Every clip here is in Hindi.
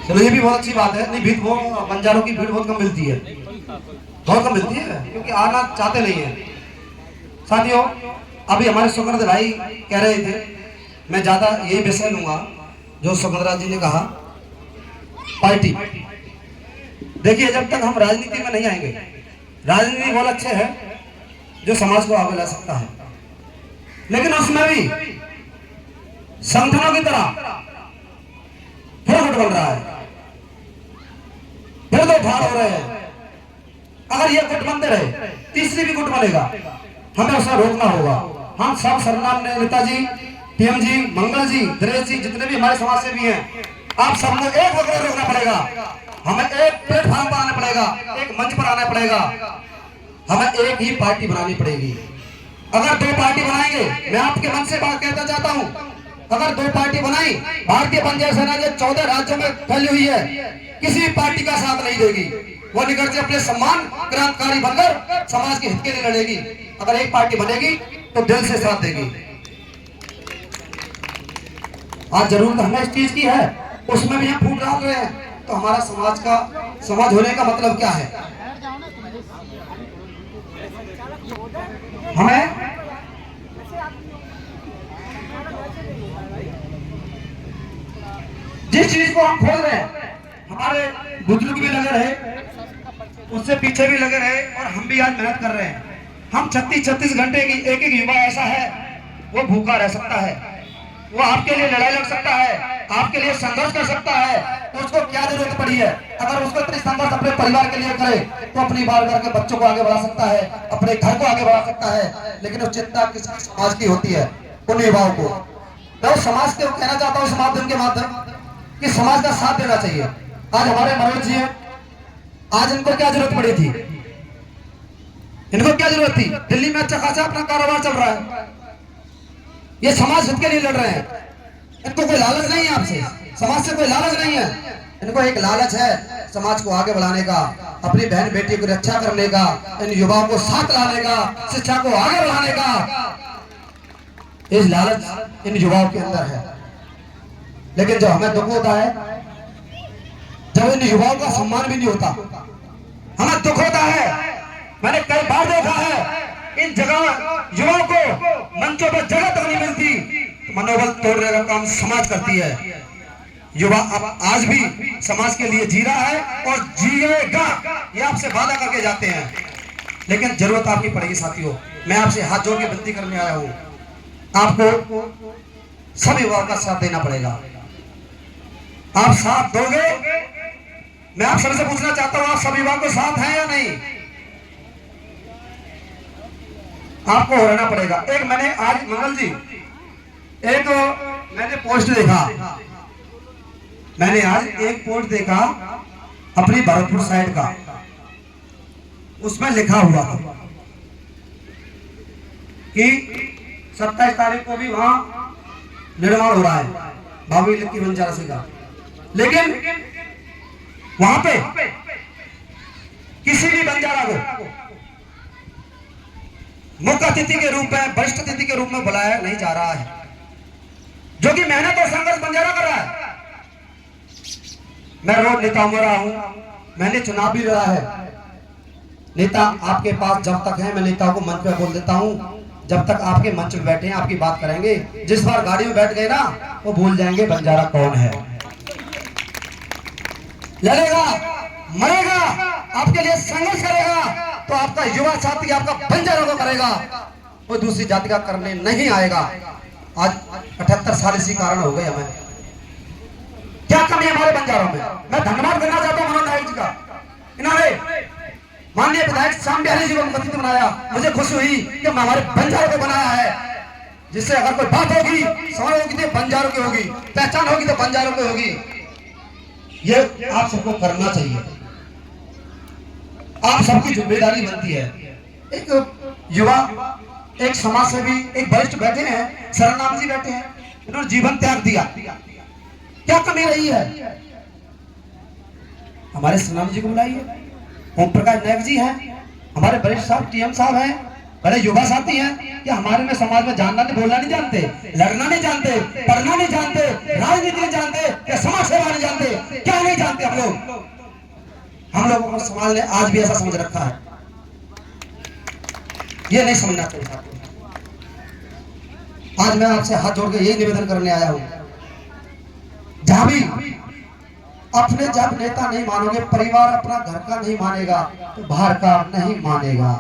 चलो ये भी बहुत अच्छी बात है। नहीं भीड़ वो बंजारों की भीड़ बहुत कम मिलती है, बहुत कम मिलती है क्योंकि आना चाहते नहीं है। साथियों अभी हमारे सुगंध भाई कह रहे थे, मैं ज्यादा यही विषय लूंगा जो सुगंधराज जी ने कहा, पार्टी। देखिए जब तक हम राजनीति में नहीं आएंगे, राजनीति बहुत अच्छे है जो समाज को आगे ला सकता है, लेकिन उसमें भी संगठनों की तरह फिर गुट बन रहा है, फिर दो भाड़ हो रहे हैं। अगर ये गुट बनते रहे तीसरी भी गुट बनेगा, हमें उसे रोकना होगा। हम सब सर्वनाम नेताजी, पीएम जी, मंगल जी, दिनेश जी, जितने भी हमारे समाज से भी हैं, आप सबको एक वक्त रोकना पड़ेगा। हमें एक प्लेटफॉर्म पर आना पड़ेगा, एक मंच पर आना पड़ेगा, हमें एक ही पार्टी बनानी पड़ेगी। अगर दो पार्टी बनाएंगे, मैं आपके मन से बात कहना चाहता हूं, अगर दो पार्टी बनाई, भारतीय बंजार सेना जो 14 राज्यों में फैली हुई है, किसी भी पार्टी का साथ नहीं देगी। वो निकट से अपने सम्मान क्रांतिकारी बनकर समाज के हित के लिए लड़ेगी। अगर एक पार्टी बनेगी तो दिल से साथ देगी। आज जरूरत हमें इस चीज की है, उसमें भी हम फूट डाल रहे हैं, तो हमारा समाज होने का मतलब क्या है? हमें जिस चीज को हम खोल रहे हैं, हमारे बुजुर्ग भी लगे रहे, उससे पीछे भी लगे रहे, और हम भी आज मेहनत कर रहे हैं। हम 36 घंटे की एक युवा ऐसा है, वो भूखा रह सकता है, वो आपके लिए लड़ाई लड़ सकता है, आपके लिए संघर्ष कर सकता है, तो उसको क्या जरूरत पड़ी है? अगर उसको इतनी संघर्ष अपने परिवार के लिए करे तो अपनी बार करके बच्चों को आगे बढ़ा सकता है, अपने घर को आगे बढ़ा सकता है। लेकिन उस चिंता किस समाज की होती है? उन युवाओं को। मैं उस समाज को कहना चाहता हूँ इस माध्यम के माध्यम कि समाज का साथ देना चाहिए। आज हमारे मनोज जी हैं, आज इनको क्या जरूरत पड़ी थी? इनको क्या जरूरत थी? दिल्ली में अच्छा खासा अपना कारोबार चल रहा है, ये समाज हित के लिए लड़ रहे हैं। इनको कोई लालच नहीं है आपसे, समाज से कोई लालच नहीं है। इनको एक लालच है समाज को आगे बढ़ाने का, अपनी बहन बेटी की रक्षा करने का, इन युवाओं को साथ लाने का, शिक्षा को आगे बढ़ाने का। इस लालच इन युवाओं के अंदर है। लेकिन जो हमें दुख होता है, जब इन युवाओं का सम्मान भी नहीं होता, हमें दुख होता है। मैंने कई बार देखा है इन जगह युवाओं को मंचों पर जगह तक नहीं मिलती, तो मनोबल तोड़ने का काम समाज करती है। युवा अब आज भी समाज के लिए जी रहा है और जिएगा, ये आपसे वादा करके जाते हैं। लेकिन जरूरत आपकी पड़ेगी साथियों। मैं आपसे हाथ जोड़ के विनती करने आया हूं, आपको सभी युवाओं का साथ देना पड़ेगा। आप साथ दोगे? मैं आप सबसे पूछना चाहता हूं, आप सभी युवाओं को साथ हैं या नहीं? आपको रहना पड़ेगा। एक मैंने आज मंगल जी, एक मैंने पोस्ट देखा, मैंने आज एक पोस्ट देखा अपनी भरतपुर साइड का, उसमें लिखा हुआ था कि 27 तारीख को भी वहां निर्माण हो रहा है भाभी लक्की बंजारा सिंह का, लेकिन वहां पे किसी भी बंजारा को मुख्य अतिथि के रूप में, वरिष्ठ अतिथि के रूप में बुलाया नहीं जा रहा है, जो कि मेहनत और संघर्ष बंजारा कर रहा है। मैं रोज नेताओं में रहा हूं, मैंने चुनाव भी लड़ा है। नेता आपके पास जब तक है, मैं नेताओं को मंच पे बोल देता हूं, जब तक आपके मंच पे बैठे हैं आपकी बात करेंगे, जिस बार गाड़ी में बैठ गए ना वो भूल जाएंगे बंजारा कौन है। लड़ेगा, मरेगा, आपके लिए संघर्ष करेगा, तो आपका युवा साथी आपका बंजारों को करेगा, वो दूसरी जाति का करने नहीं आएगा। आज 78 साल इसी कारण हो गए हमें। क्या कमी है हमारे बंजारों में? मैं धन्यवाद करना चाहता हूं मनोज नायक जी का, इन्होंने माननीय विधायक श्याम बिहारी जी को मुख्यमंत्री बनाया। मुझे खुशी हुई कि हमारे बंजारों को बनाया है, जिससे अगर कोई बात होगी समाज होगी तो बंजारों की होगी, पहचान होगी तो बंजारों की होगी। ये आप सबको करना चाहिए, आप सबकी जिम्मेदारी बनती है। एक युवा, एक समाज सेवी, एक वरिष्ठ बैठे हैं, सरनाम जी बैठे हैं, उन्होंने जीवन त्याग दिया, क्या कमी रही है? हमारे सरनाम जी को बुलाइए, ओम प्रकाश नायक जी हैं, हमारे वरिष्ठ साहब टीएम साहब हैं, अरे युवा साथी हैं कि हमारे में समाज में जानना नहीं, बोलना नहीं जानते, लड़ना नहीं जानते, पढ़ना नहीं जानते, राजनीति नहीं जानते, या समाज सेवा नहीं जानते, क्या नहीं जानते हम लोगों को समाज ने आज भी ऐसा समझ रखा है। ये नहीं समझना चाहिए। आज मैं आपसे हाथ जोड़ के यही निवेदन करने आया हूं, जहां भी अपने जब नेता नहीं मानोगे, परिवार अपना घर का नहीं मानेगा तो बाहर का नहीं मानेगा,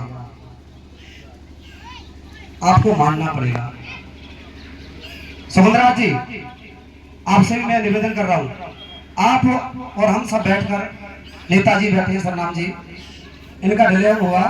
आपको मानना पड़ेगा। सुमंद्रा जी, आपसे भी मैं निवेदन कर रहा हूं, आप और हम सब बैठकर, नेताजी बैठे हैं सरनाम जी, इनका डिले हुआ